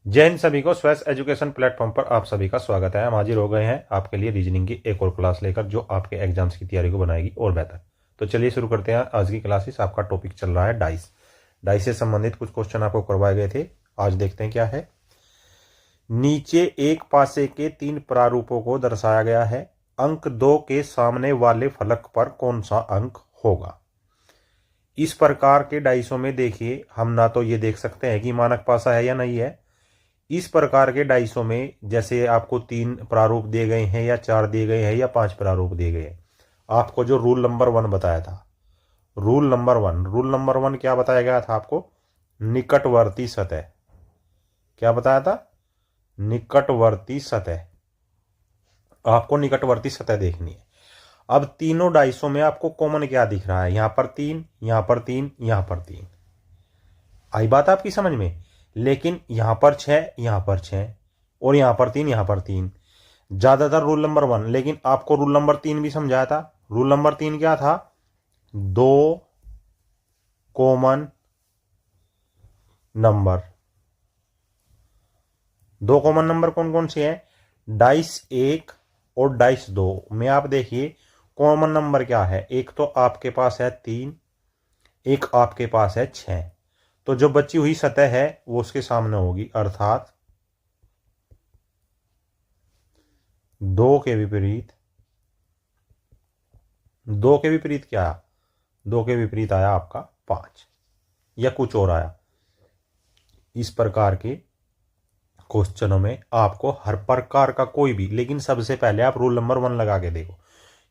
जय हिंद सभी को। स्वस्थ एजुकेशन प्लेटफॉर्म पर आप सभी का स्वागत है। हम हाजिर हो गए हैं आपके लिए रीजनिंग की एक और क्लास लेकर, जो आपके एग्जाम्स की तैयारी को बनाएगी और बेहतर। तो चलिए शुरू करते हैं आज की क्लासेस। आपका टॉपिक चल रहा है डाइस। डाइस से संबंधित कुछ क्वेश्चन आपको करवाए गए थे, आज देखते हैं क्या है। नीचे एक पासे के 3 प्रारूपों को दर्शाया गया है। अंक 2 के सामने वाले फलक पर कौन सा अंक होगा। इस प्रकार के डाइसों में देखिए, हम ना तो ये देख सकते हैं कि मानक पासा है या नहीं है। इस प्रकार के डाइसों में जैसे आपको 3 प्रारूप दिए गए हैं या 4 दिए गए हैं या 5 प्रारूप दिए गए हैं, आपको जो रूल नंबर 1 बताया था, रूल नंबर वन क्या बताया गया था आपको? निकटवर्ती सतह। क्या बताया था? निकटवर्ती सतह। आपको निकटवर्ती सतह देखनी है। अब तीनों डाइसों में आपको कॉमन क्या दिख रहा है? यहां पर 3, यहां पर 3, यहां पर 3। आई बात आपकी समझ में? लेकिन यहां पर 6, यहां पर 6 और यहां पर 3, यहां पर 3। ज्यादातर रूल नंबर 1, लेकिन आपको रूल नंबर 3 भी समझाया था। रूल नंबर 3 क्या था? 2 कॉमन नंबर। 2 कॉमन नंबर कौन कौन से हैं? डाइस 1 और डाइस 2 में आप देखिए कॉमन नंबर क्या है। एक तो आपके पास है 3, एक आपके पास है 6। तो जो बची हुई सतह है वो उसके सामने होगी, अर्थात 2 के विपरीत। 2 के विपरीत क्या आया? 2 के विपरीत आया आपका 5 या कुछ और आया। इस प्रकार के क्वेश्चनों में आपको हर प्रकार का कोई भी, लेकिन सबसे पहले आप रूल नंबर 1 लगा के देखो।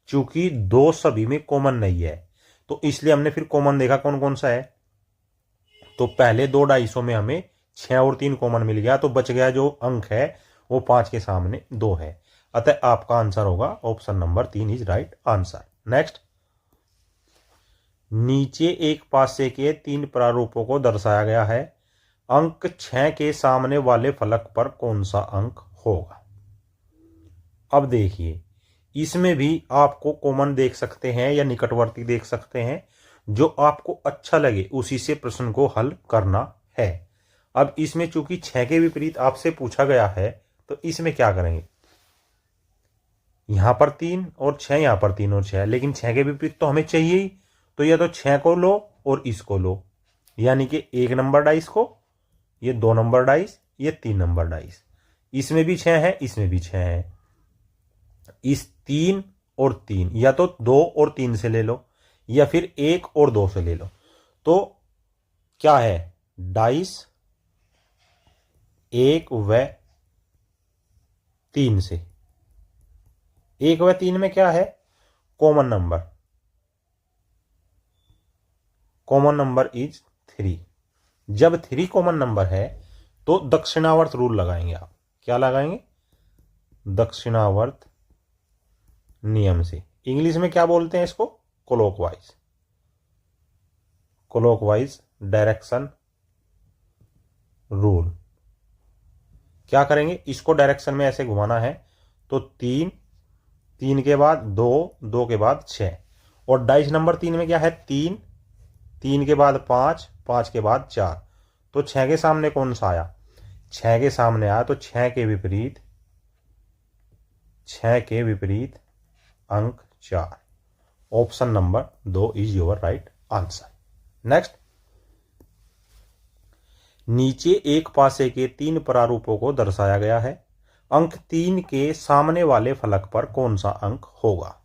चूंकि 2 सभी में कॉमन नहीं है, तो इसलिए हमने फिर कॉमन देखा कौन कौन सा है। तो पहले 2 डाइसों में हमें 6 और 3 कॉमन मिल गया, तो बच गया जो अंक है वो 5 के सामने 2 है। अतः आपका आंसर होगा option number 3 is right answer. Next, नीचे एक पासे के 3 प्रारूपों को दर्शाया गया है। अंक 6 के सामने वाले फलक पर कौन सा अंक होगा। अब देखिए, इसमें भी आपको कॉमन देख सकते हैं या निकटवर्ती देख सकते हैं। जो आपको अच्छा लगे उसी से प्रश्न को हल करना है। अब इसमें चूंकि 6 के विपरीत आपसे पूछा गया है, तो इसमें क्या करेंगे? यहां पर 3 और 6, यहां पर 3 और 6, लेकिन 6 के विपरीत तो हमें चाहिए ही। तो या तो 6 को लो और इसको लो, यानी कि 1 नंबर डाइस को, ये 2 नंबर डाइस, ये 3 नंबर डाइस। इसमें भी 6 है, इसमें भी 6 है। इस 3 और 3 या तो 2 और 3 से ले लो, या फिर 1 और 2 से ले लो। तो क्या है? डाइस 1 व 3 से। 1 व 3 में क्या है? Common number. Common number is 3। जब 3 कॉमन नंबर है तो दक्षिणावर्त रूल लगाएंगे आप। क्या लगाएंगे? दक्षिणावर्त नियम से। इंग्लिश में क्या बोलते हैं इसको? क्लॉकवाइज। Clockwise direction rule. क्या करेंगे? इसको डायरेक्शन में ऐसे घुमाना है तो 3, 3 के बाद 2, 2 के बाद 6। और डाइस नंबर 3 में क्या है? 3, 3 के बाद 5, 5 के बाद 4। तो 6 के सामने कौन सा आया? 6 के सामने आया तो 6 के विपरीत, 6 के विपरीत अंक 4। Option number 2 is your right answer. Next, नीचे एक पासे के 3 प्रारूपों को दर्शाया गया है। अंक 3 के सामने वाले फलक पर कौन सा अंक होगा।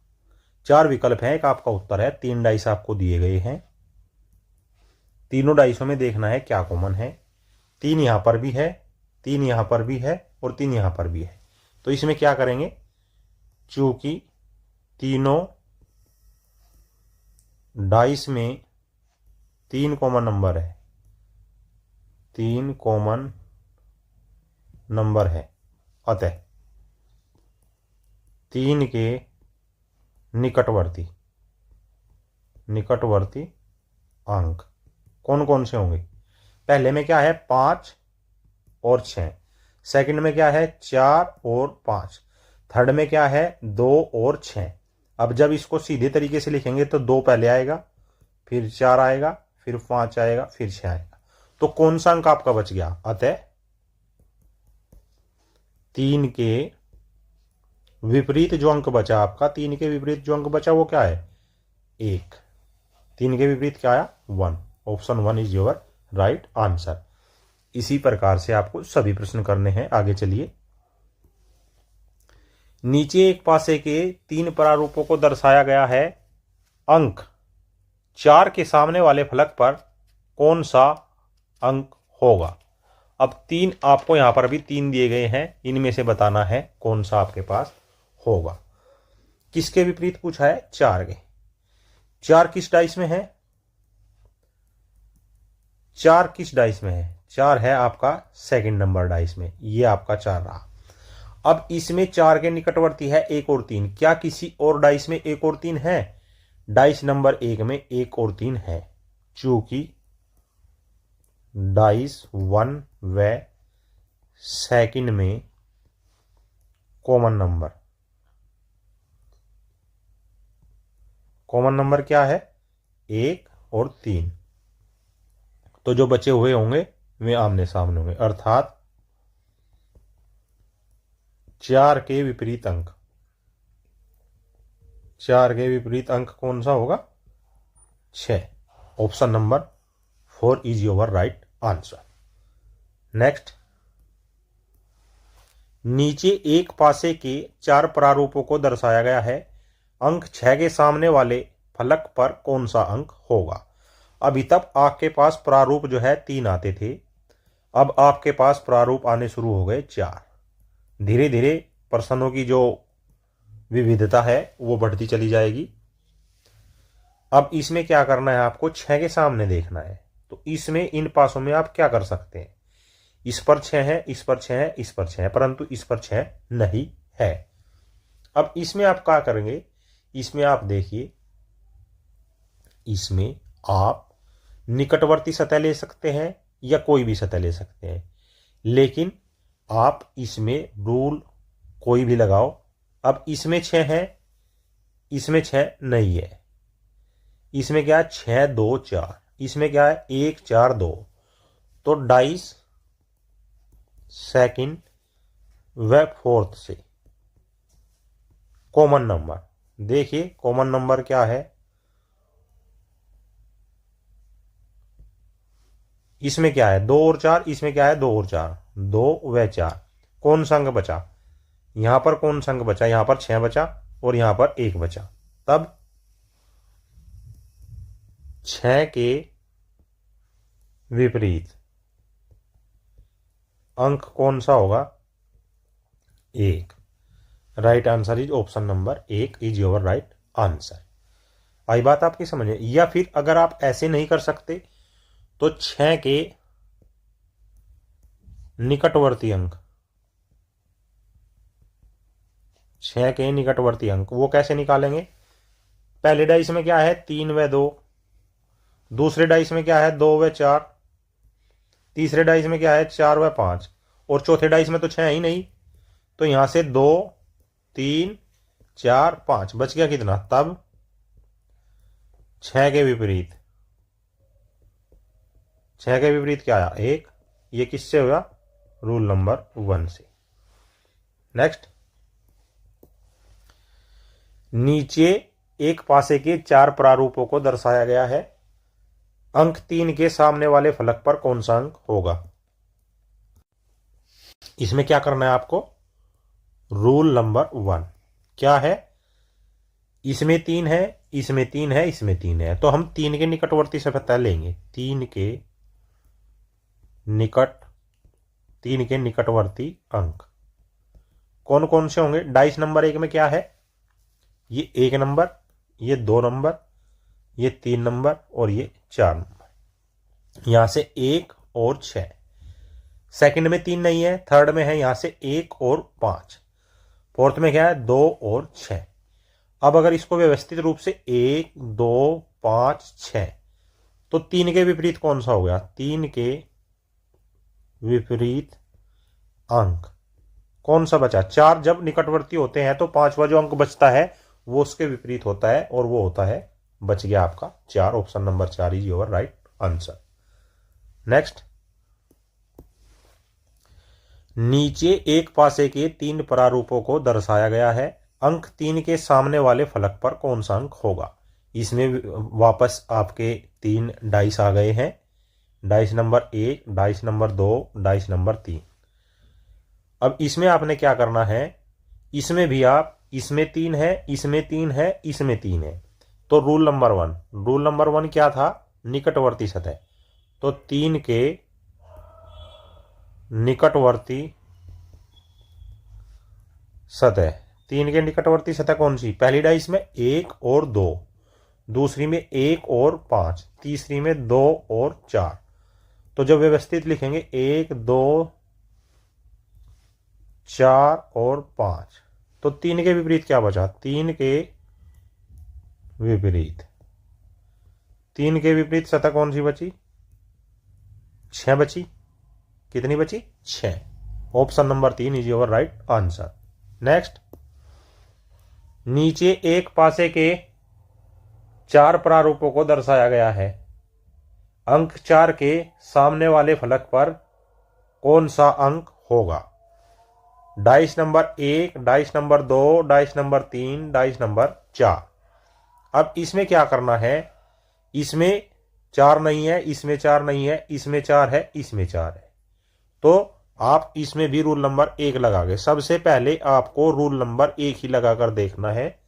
4 विकल्प हैं, एक आपका उत्तर है। 3 डाइस आपको दिए गए हैं। तीनों डाइसों में देखना है क्या कॉमन है। 3 यहां पर भी है, 3 यहां पर भी है और 3 यहां पर भी है। तो इसमें क्या करेंगे? चूंकि तीनों डाइस में 3 कॉमन नंबर है, 3 कॉमन नंबर है, अतः 3 के निकटवर्ती अंक कौन कौन से होंगे? पहले में क्या है? 5 और 6। सेकंड में क्या है? 4 और 5। थर्ड में क्या है? 2 और 6। अब जब इसको सीधे तरीके से लिखेंगे तो 2 पहले आएगा, फिर 4 आएगा, फिर 5 आएगा, फिर 6 आएगा। तो कौन सा अंक आपका बच गया? अतः 3 के विपरीत जो अंक बचा आपका, 3 के विपरीत जो अंक बचा वो क्या है? 1। 3 के विपरीत क्या आया? 1। Option 1 is your right answer. इसी प्रकार से आपको सभी प्रश्न करने हैं। आगे चलिए। नीचे एक पासे के 3 प्रारूपों को दर्शाया गया है। अंक 4 के सामने वाले फलक पर कौन सा अंक होगा? अब 3 आपको यहां पर भी 3 दिए गए हैं, इनमें से बताना है कौन सा आपके पास होगा। किसके विपरीत पूछा है? 4 के। 4 किस डाइस में है? 4 किस डाइस में है? 4 है आपका सेकंड नंबर डाइस में। ये आपका 4 रहा। अब इसमें 4 के निकटवर्ती है 1 और 3। क्या किसी और डाइस में 1 और 3 है? डाइस नंबर 1 में 1 और 3 है, चूंकि डाइस 1 व सेकंड में कॉमन नंबर क्या है? 1 और 3। तो जो बचे हुए होंगे वे आमने सामने होंगे, अर्थात 4 के विपरीत अंक। 4 के विपरीत अंक कौन सा होगा? 6। Option number 4 is your right answer. Next. नीचे एक पासे के 4 प्रारूपों को दर्शाया गया है। अंक 6 के सामने वाले फलक पर कौन सा अंक होगा? अभी तक आपके पास प्रारूप जो है 3 आते थे, अब आपके पास प्रारूप आने शुरू हो गए 4। धीरे धीरे प्रश्नों की जो विविधता है वो बढ़ती चली जाएगी। अब इसमें क्या करना है आपको? 6 के सामने देखना है। तो इसमें इन पासों में आप क्या कर सकते हैं? इस पर 6 है, इस पर 6 है, इस पर 6 है, परंतु इस पर 6 नहीं है। अब इसमें आप क्या करेंगे? इसमें आप देखिए, इसमें आप निकटवर्ती सतह ले सकते हैं या कोई भी सतह ले सकते हैं, लेकिन आप इसमें रूल कोई भी लगाओ। अब इसमें 6 है, इसमें 6 नहीं है। इसमें क्या है? 6 2 4। इसमें क्या है? 1 4 2। तो डाइस सेकंड व फोर्थ से कॉमन नंबर देखिए, कॉमन नंबर क्या है? इसमें क्या है? 2 और 4। इसमें क्या है? 2 और 4, 2 व 4। कौन सा अंक बचा? यहां पर कौन सा अंक बचा? यहां पर 6 बचा और यहां पर 1 बचा। तब 6 के विपरीत अंक कौन सा होगा? 1। Right answer is option number 1 is your right answer. आई बात आपकी समझ में? या फिर अगर आप ऐसे नहीं कर सकते तो 6 के निकटवर्ती अंक, 6 के निकटवर्ती अंक वो कैसे निकालेंगे? पहले डाइस में क्या है? 3 व 2। दूसरे डाइस में क्या है? 2 व 4। तीसरे डाइस में क्या है? 4 व 5। और चौथे डाइस में तो 6 ही नहीं। तो यहां से 2 3 4 5 बच गया कितना? तब 6 के विपरीत, 6 के विपरीत क्या आया? 1। ये किससे हुआ? रूल नंबर 1 से। नेक्स्ट। नीचे एक पासे के 4 प्रारूपों को दर्शाया गया है। अंक 3 के सामने वाले फलक पर कौन सा अंक होगा? इसमें क्या करना है आपको? रूल नंबर 1 क्या है? इसमें 3 है, इसमें 3 है, इसमें 3 है, तो हम 3 के निकटवर्ती सतह लेंगे। 3 के निकटवर्ती अंक कौन कौन से होंगे? डाइस नंबर 1 में क्या है? ये 1 नंबर, ये 2 नंबर, ये 3 नंबर और ये 4 नंबर। यहां से 1 और 6। सेकंड में 3 नहीं है, थर्ड में है, यहां से 1 और 5। फोर्थ में क्या है? 2 और 6। अब अगर इसको व्यवस्थित रूप से 1 2 5 6, तो 3 के विपरीत कौन सा हो गया? 3 के विपरीत अंक कौन सा बचा? 4 जब निकटवर्ती होते हैं तो 5वां जो अंक बचता है वो उसके विपरीत होता है, और वो होता है, बच गया आपका 4। Option number 4 is your right answer. Next. नीचे एक पासे के 3 प्रारूपों को दर्शाया गया है। अंक 3 के सामने वाले फलक पर कौन सा अंक होगा। इसमें वापस आपके 3 डाइस आ गए हैं। Dice number 1, dice number 2, dice number 3। अब इसमें आपने क्या करना है, इसमें भी आप, इसमें 3 है, इसमें 3 है, इसमें 3 है। तो रूल नंबर 1 क्या था, निकटवर्ती सतह। तो 3 के निकटवर्ती सतह, 3 के निकटवर्ती सतह कौन सी, पहली डाइस में 1 और 2, दूसरी में 1 और 5, तीसरी में 2 और 4। तो जब व्यवस्थित लिखेंगे 1, 2, 4 और 5, तो 3 के विपरीत क्या बचा, 3 के विपरीत, 3 के विपरीत सतह कौन सी बची, 6 बची। कितनी बची, 6। Option number 3 is your right answer. Next, नीचे एक पासे के 4 प्रारूपों को दर्शाया गया है। अंक 4 के सामने वाले फलक पर कौन सा अंक होगा। Dice number 1, dice number 2, dice number 3, dice number 4। अब इसमें क्या करना है, इसमें 4 नहीं है, इसमें 4 नहीं है, इसमें 4 है, इसमें 4 है। तो आप इसमें भी रूल नंबर 1 लगाओगे। सबसे पहले आपको रूल नंबर 1 ही लगाकर देखना है।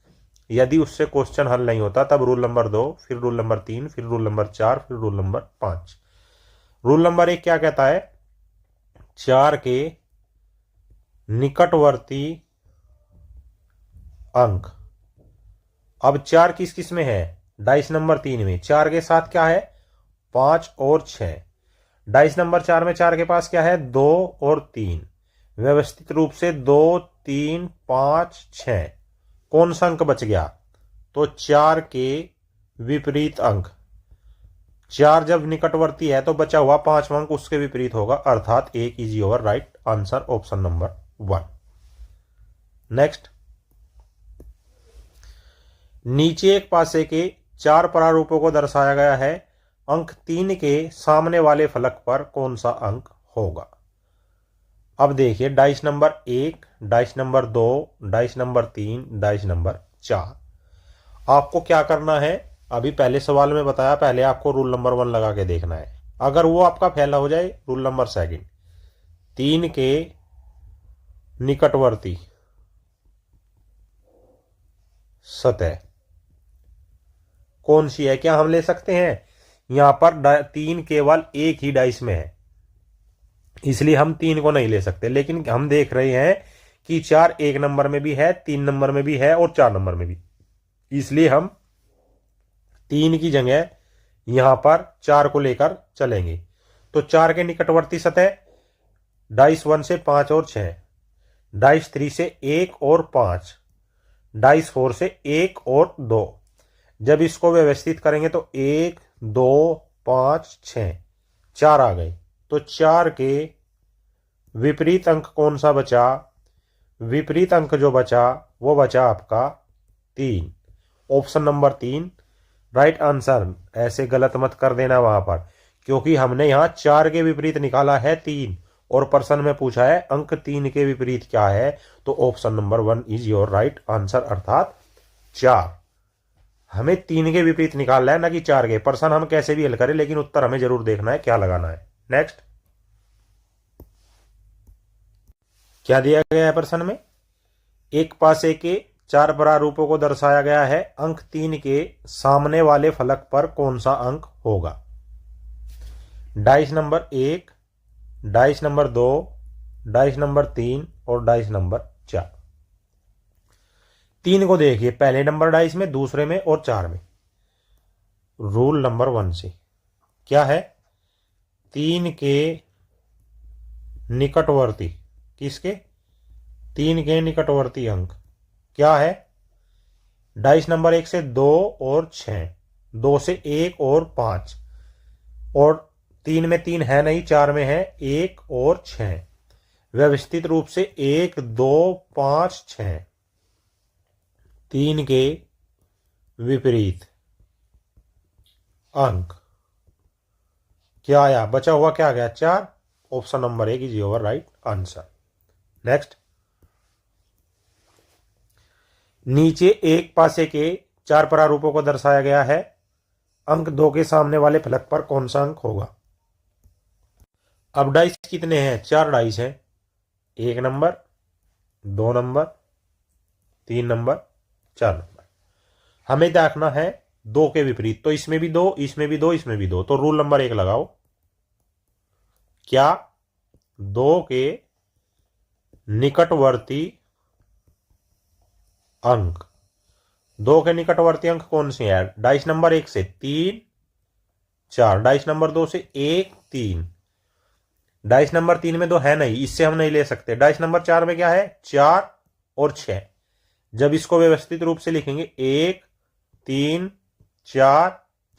यदि उससे क्वेश्चन हल नहीं होता तब रूल नंबर 2, फिर रूल नंबर 3, फिर रूल नंबर 4, फिर रूल नंबर 5। रूल नंबर 1 क्या कहता है, 4 के निकटवर्ती अंक। अब 4 किस किस में है, डाइस नंबर 3 में। 4 के साथ क्या है, 5 और 6। डाइस नंबर 4 में 4 के पास क्या है, 2 और 3। व्यवस्थित रूप से 2, 3, 5, 6। कौन सा अंक बच गया, तो 4 के विपरीत अंक। 4 जब निकटवर्ती है तो बचा हुआ 5वां अंक उसके विपरीत होगा, अर्थात 1 is your right answer, option number 1। Next, नीचे एक पासे के 4 प्रारूपों को दर्शाया गया है। अंक 3 के सामने वाले फलक पर कौन सा अंक होगा। अब देखिए, dice number 1, dice number 2, dice number 3, dice number 4। आपको क्या करना है, अभी पहले सवाल में बताया, पहले आपको रूल नंबर 1 लगा के देखना है। अगर वो आपका फैला हो जाए, रूल नंबर 2, 3 के निकटवर्ती सतह कौन सी है, क्या हम ले सकते हैं। यहां पर 3 केवल एक ही डाइस में है, इसलिए हम 3 को नहीं ले सकते। लेकिन हम देख रहे हैं कि 4 1 नंबर में भी है, 3 नंबर में भी है और 4 नंबर में भी, इसलिए हम 3 की जगह यहां पर 4 को लेकर चलेंगे। तो 4 के निकटवर्ती सतह, डाइस 1 से 5 और 6, डाइस 3 से 1 और 5, डाइस 4 से 1 और 2। जब इसको व्यवस्थित करेंगे तो 1, 2, 5, 6, 4 आ गए। तो 4 के विपरीत अंक कौन सा बचा, विपरीत अंक जो बचा वो बचा आपका 3, ऑप्शन नंबर 3 राइट आंसर। ऐसे गलत मत कर देना वहां पर, क्योंकि हमने यहां 4 के विपरीत निकाला है 3 और प्रश्न में पूछा है अंक 3 के विपरीत क्या है। तो option number 1 is your right answer, अर्थात 4। हमें 3 के विपरीत निकालना है, ना कि 4 के। प्रश्न हम कैसे भी हल करें, लेकिन उत्तर हमें जरूर देखना है क्या लगाना है। नेक्स्ट, क्या दिया गया है प्रश्न में, एक पासे के 4 प्रारूपों को दर्शाया गया है। अंक 3 के सामने वाले फलक पर कौन सा अंक होगा। Dice number 1, dice number 2, dice number 3 और डाइस नंबर 4। 3 को देखिए, पहले नंबर डाइस में, दूसरे में और 4 में। रूल नंबर 1 से क्या है, 3 के निकटवर्ती, किसके, 3 के निकटवर्ती अंक क्या है। डाइस नंबर 1 से 2 और 6, 2 से 1 और 5, और 3 में 3 है नहीं, 4 में है 1 और 6। व्यवस्थित रूप से 1, 2, 5, 6। 3 के विपरीत अंक क्या आया, बचा हुआ क्या गया, 4। Option number 1 is your right answer. Next, नीचे एक पासे के 4 प्रारूपों को दर्शाया गया है। अंक 2 के सामने वाले फलक पर कौन सा अंक होगा। अब डाइस कितने हैं, 4 डाइस हैं। 1 नंबर, 2 नंबर, 3 नंबर, 4 नंबर। हमें देखना है 2 के विपरीत, तो इसमें भी 2, इसमें भी 2, इसमें भी 2। तो रूल नंबर 1 लगाओ। क्या 2 के निकटवर्ती अंक, 2 के निकटवर्ती अंक कौन से हैं। डाइस नंबर 1 से 3, 4। डाइस नंबर 2 से 1, 3। डाइस नंबर 3 में 2 है नहीं, इससे हम नहीं ले सकते। डाइस नंबर 4 में क्या है, 4 और 6। जब इसको व्यवस्थित रूप से लिखेंगे 1, 3, 4,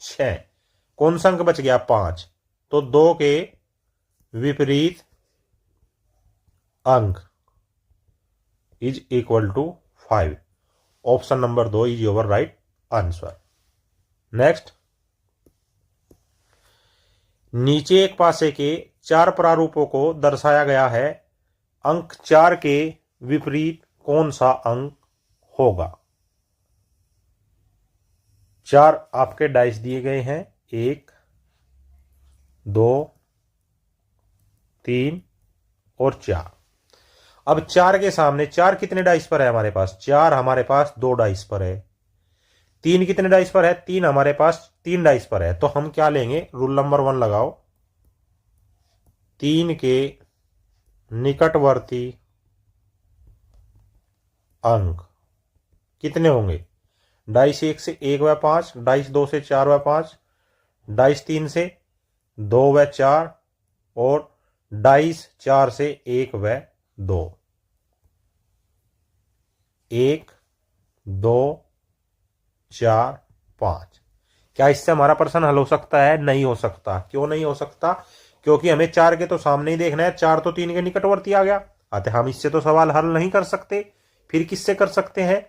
6, कौन सा अंक बच गया, 5। तो 2 के विपरीत अंक is equal to 5। Option number 2 is your right answer. Next, नीचे एक पासे के 4 प्रारूपों को दर्शाया गया है। अंक 4 के विपरीत कौन सा अंक होगा। 4 आपके डाइस दिए गए हैं, 1, 2, 3 और 4। अब 4 के सामने 4 कितने डाइस पर है हमारे पास, 4 हमारे पास 2 डाइस पर है। 3 कितने डाइस पर है, 3 हमारे पास 3 डाइस पर है। तो हम क्या लेंगे, रूल नंबर 1 लगाओ। 3 के निकटवर्ती अंक कितने होंगे, डाइस 1 से 1 व 5, डाइस 2 से 4 व 5, डाइस 3 से 2 व 4 और डाइस 4 से 1 व 2। 1, 2, 4, 5। क्या इससे हमारा प्रश्न हल हो सकता है, नहीं हो सकता। क्यों नहीं हो सकता, क्योंकि हमें 4 के तो सामने ही देखना है। 4 तो 3 के निकटवर्ती आ गया, अतः हम इससे तो सवाल हल नहीं कर सकते। फिर किससे कर सकते हैं।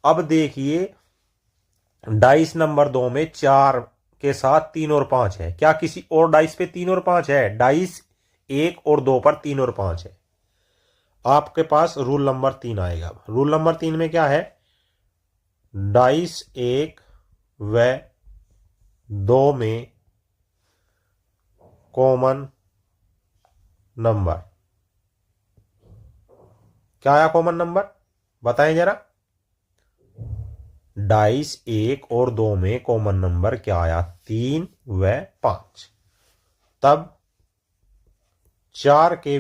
अब देखिए, डाइस नंबर 2 में 4 के साथ 3 और 5 है। क्या किसी और डाइस पे 3 और 5 है, डाइस 1 और 2 पर 3 और 5 है। आपके पास रूल नंबर 3 आएगा। रूल नंबर 3 में क्या है, डाइस 1 व 2 में कॉमन नंबर, क्या आया कॉमन नंबर, बताएं जरा। डाइस 1 और 2 में कॉमन नंबर क्या आया, 3 व 5। तब 4 के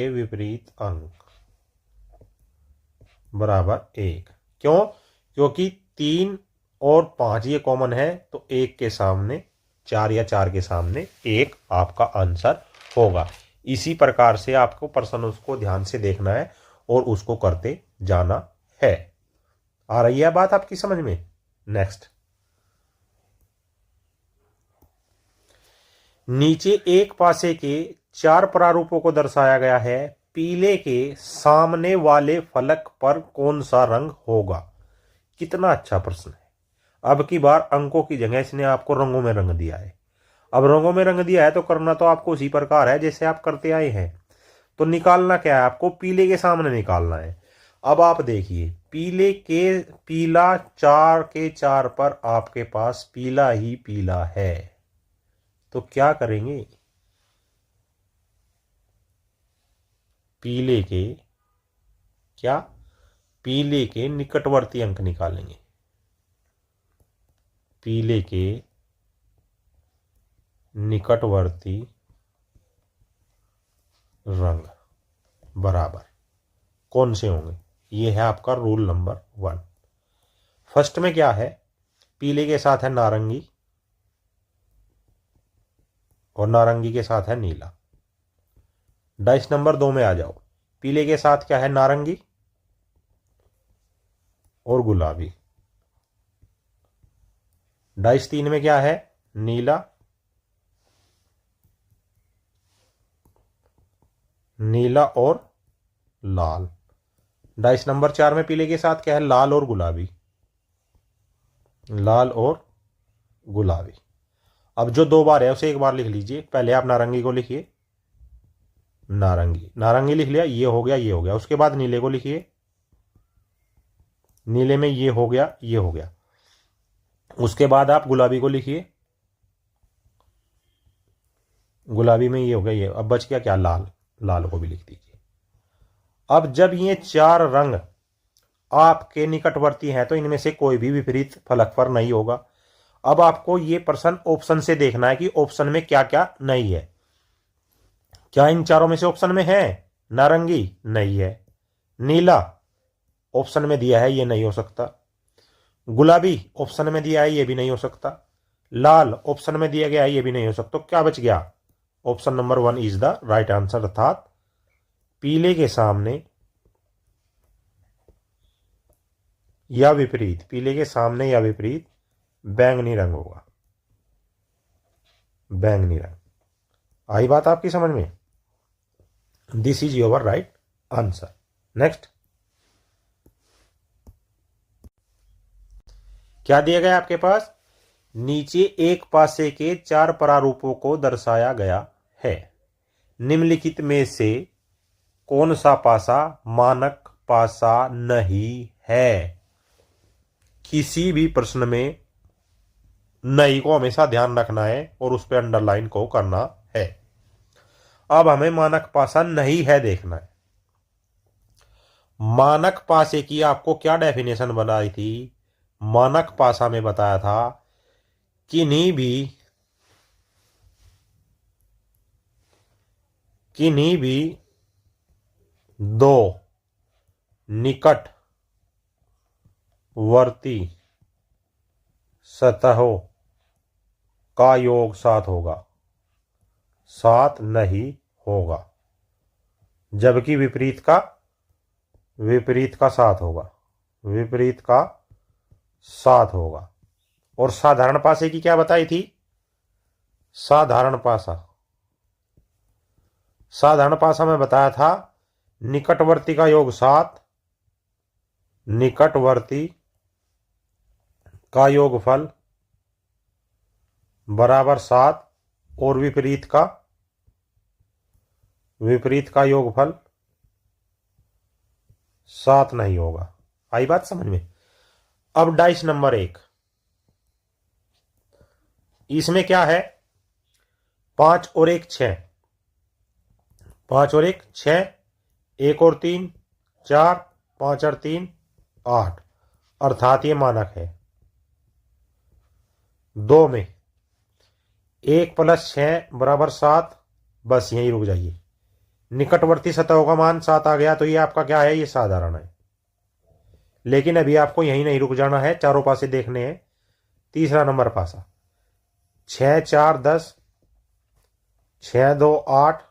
विपरीत अंक बराबर 1। क्यों, क्योंकि 3 और 5 ये कॉमन है, तो 1 के सामने 4 या 4 के सामने 1 आपका आंसर होगा। इसी प्रकार से आपको प्रश्न उसको ध्यान से देखना है और उसको करते जाना है। आ रही है बात आपकी समझ में। नेक्स्ट, नीचे एक पासे के 4 प्रारूपों को दर्शाया गया है। पीले के सामने वाले फलक पर कौन सा रंग होगा। कितना अच्छा प्रश्न है। अब की बार अंकों की जगह इसने आपको रंगों में रंग दिया है। अब रंगों में रंग दिया है तो करना तो आपको उसी प्रकार है जैसे आप करते आए हैं। तो निकालना क्या है, आपको पीले के सामने निकालना है। अब आप देखिए, पीला 4 के 4 पर आपके पास पीला ही पीला है। तो क्या करेंगे, पीले के निकटवर्ती अंक निकालेंगे। पीले के निकटवर्ती रंग बराबर कौन से होंगे, ये है आपका रूल नंबर 1। फर्स्ट में क्या है, पीले के साथ है नारंगी और नारंगी के साथ है नीला। डाइस नंबर 2 में आ जाओ, पीले के साथ क्या है, नारंगी और गुलाबी। डाइस 3 में क्या है, नीला और लाल। डाइस नंबर 4 में पीले के साथ क्या है, लाल और गुलाबी। अब जो 2 बार है उसे एक बार लिख लीजिए। पहले आप नारंगी को लिखिए, नारंगी, नारंगी लिख लिया, ये हो गया, ये हो गया। उसके बाद नीले को लिखिए, नीले में ये हो गया, ये हो गया। उसके बाद आप गुलाबी को लिखिए, गुलाबी में ये हो गया, ये। अब बच गया क्या, लाल, लाल को भी लिख दीजिए। अब जब ये चार रंग आपके निकटवर्ती हैं तो इनमें से कोई भी विपरीत फलक पर नहीं होगा। अब आपको ये प्रश्न ऑप्शन से देखना है कि ऑप्शन में क्या क्या नहीं है। क्या इन चारों में से ऑप्शन में है? नारंगी नहीं है, नीला ऑप्शन में दिया है, ये नहीं हो सकता, गुलाबी ऑप्शन में दिया है, ये भी नहीं हो सकता, लाल ऑप्शन में दिया गया है, ये भी नहीं हो सकता। तो क्या बच गया? Option number 1 is the right answer, अर्थात पीले के सामने या विपरीत, पीले के सामने या विपरीत बैंगनी रंग होगा, बैंगनी रंग। आई बात आपकी समझ में? This is your right answer. Next, क्या दिया गया आपके पास? नीचे एक पासे के चार प्रारूपों को दर्शाया गया है। निम्नलिखित में से कौन सा पासा मानक पासा नहीं है? किसी भी प्रश्न में नहीं को हमेशा ध्यान रखना है और उस पर अंडरलाइन को करना है। अब हमें मानक पासा नहीं है देखना है। मानक पासे की आपको क्या डेफिनेशन बनाई थी? मानक पासा में बताया था किन्हीं भी दो निकटवर्ती सतहों का योग 7 होगा, 7 नहीं होगा। जबकि विपरीत का 7 होगा, विपरीत का 7 होगा। और साधारण पासे की क्या बताई थी? साधारण पासा में बताया था निकटवर्ती का योग 7, निकटवर्ती का योगफल बराबर 7 और विपरीत का योगफल 7 नहीं होगा। आई बात समझ में? अब डाइस नंबर 1, इसमें क्या है? 5 और 1 6, 5 और 1 6, 1 और 3 4, 5 और 3 8, अर्थात ये मानक है। 2 में 1 + 6 बराबर 7, बस यहीं रुक जाइए। निकटवर्ती सतहों का मान 7 आ गया तो ये आपका क्या है? ये साधारण है। लेकिन अभी आपको यहीं नहीं रुक जाना है, चारों पासे देखने हैं। तीसरा नंबर पासा, 6 4 10, 6 2 8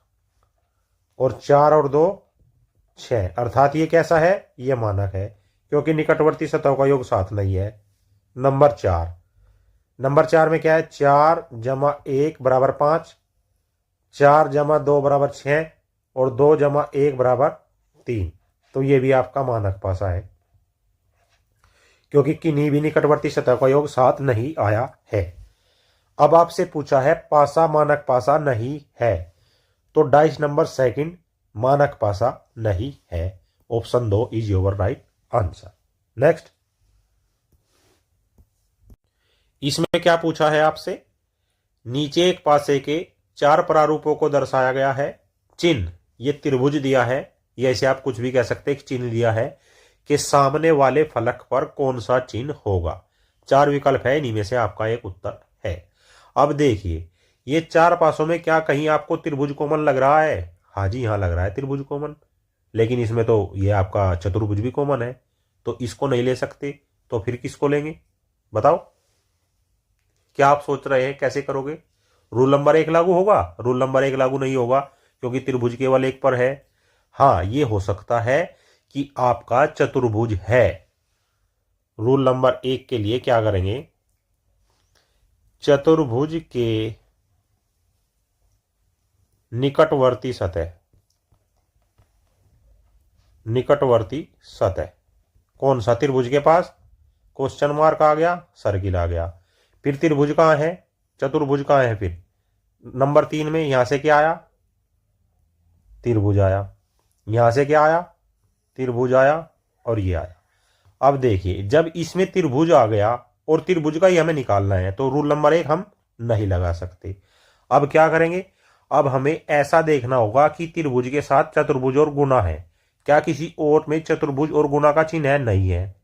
और 4 और 2 6, अर्थात ये कैसा है? ये मानक है, क्योंकि निकटवर्ती सतहों का योग 7 नहीं है। नंबर 4 में क्या है? 4 + 1 बराबर 5, 4 + 2 बराबर 6 और 2 + 1 बराबर 3। तो ये भी आपका मानक पासा है, क्योंकि किन्हीं भी निकटवर्ती सतह का योग 7 नहीं आया है। अब आपसे पूछा है पासा मानक पासा नहीं है, तो डाइस नंबर 2 मानक पासा नहीं है। Option 2 is your right answer. Next, इसमें क्या पूछा है आपसे? नीचे एक पासे के 4 प्रारूपों को दर्शाया गया है। चिन्ह, ये त्रिभुज दिया है, या इसे आप कुछ भी कह सकते हैं, चिन्ह दिया है कि सामने वाले फलक पर कौन सा चिन्ह होगा। 4 विकल्प है, इन्हीं में से आपका एक उत्तर है। अब देखिए, ये 4 पासों में क्या कहीं आपको त्रिभुज कॉमन लग रहा है? हाँ जी, हाँ लग रहा है त्रिभुज कॉमन, लेकिन इसमें तो ये आपका चतुर्भुज भी कॉमन है, तो इसको नहीं ले सकते। तो फिर किसको लेंगे बताओ? क्या आप सोच रहे हैं कैसे करोगे? रूल नंबर 1 लागू होगा? रूल नंबर 1 लागू नहीं होगा, क्योंकि त्रिभुज केवल एक पर है। हाँ, ये हो सकता है कि आपका चतुर्भुज है। रूल नंबर 1 के लिए क्या करेंगे? चतुर्भुज के निकटवर्ती सतह कौन सा? त्रिभुज के पास क्वेश्चन मार्क आ गया, सर्किल आ गया। फिर त्रिभुज कहां है? चतुर्भुज कहां है? फिर नंबर 3 में यहां से क्या आया? त्रिभुज आया, यहां से क्या आया, त्रिभुज आया और ये आया। अब देखिए जब इसमें त्रिभुज आ गया और त्रिभुज का ही हमें निकालना है तो रूल नंबर 1 हम नहीं लगा सकते। अब क्या करेंगे, अब हमें ऐसा देखना होगा कि त्रिभुज के साथ चतुर्भुज और गुना है, क्या किसी और में चतुर्भुज और गुना का चिन्ह है, नहीं है।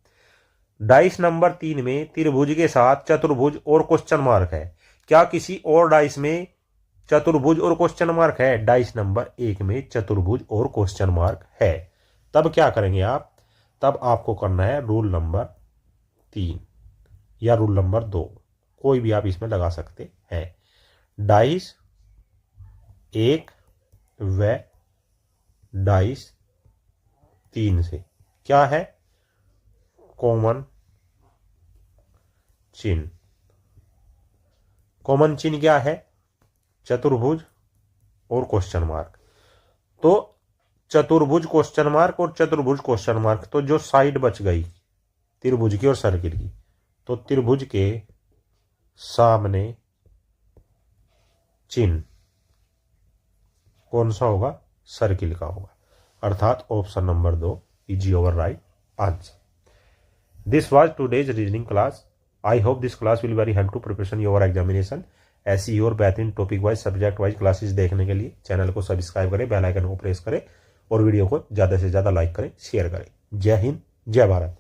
डाइस नंबर 3 में त्रिभुज के साथ चतुर्भुज और क्वेश्चन मार्क है, क्या किसी और डाइस में चतुर्भुज और क्वेश्चन मार्क है, डाइस नंबर 1 में चतुर्भुज और क्वेश्चन मार्क है। तब क्या करेंगे आप, तब आपको करना है रूल नंबर 3 या रूल नंबर 2, कोई भी आप इसमें लगा सकते हैं। डाइस 1 व डाइस 3 से क्या है, कॉमन चिन्ह। कॉमन चिन्ह क्या है, चतुर्भुज और क्वेश्चन मार्क। तो चतुर्भुज क्वेश्चन मार्क और चतुर्भुज क्वेश्चन मार्क, तो जो साइड बच गई त्रिभुज की और सर्किल की, तो त्रिभुज के सामने चिन्ह कौन सा होगा, सर्किल का होगा, अर्थात option number 2 is your right answer. This was today's reasoning class. I hope this class will very help to preparation your examination. ऐसी और बेहतरीन topic wise subject wise classes देखने के लिए चैनल को सब्सक्राइब करें, बेल आइकन को press करें और वीडियो को ज़्यादा से ज़्यादा लाइक करें, शेयर करें। जय हिंद, जय भारत।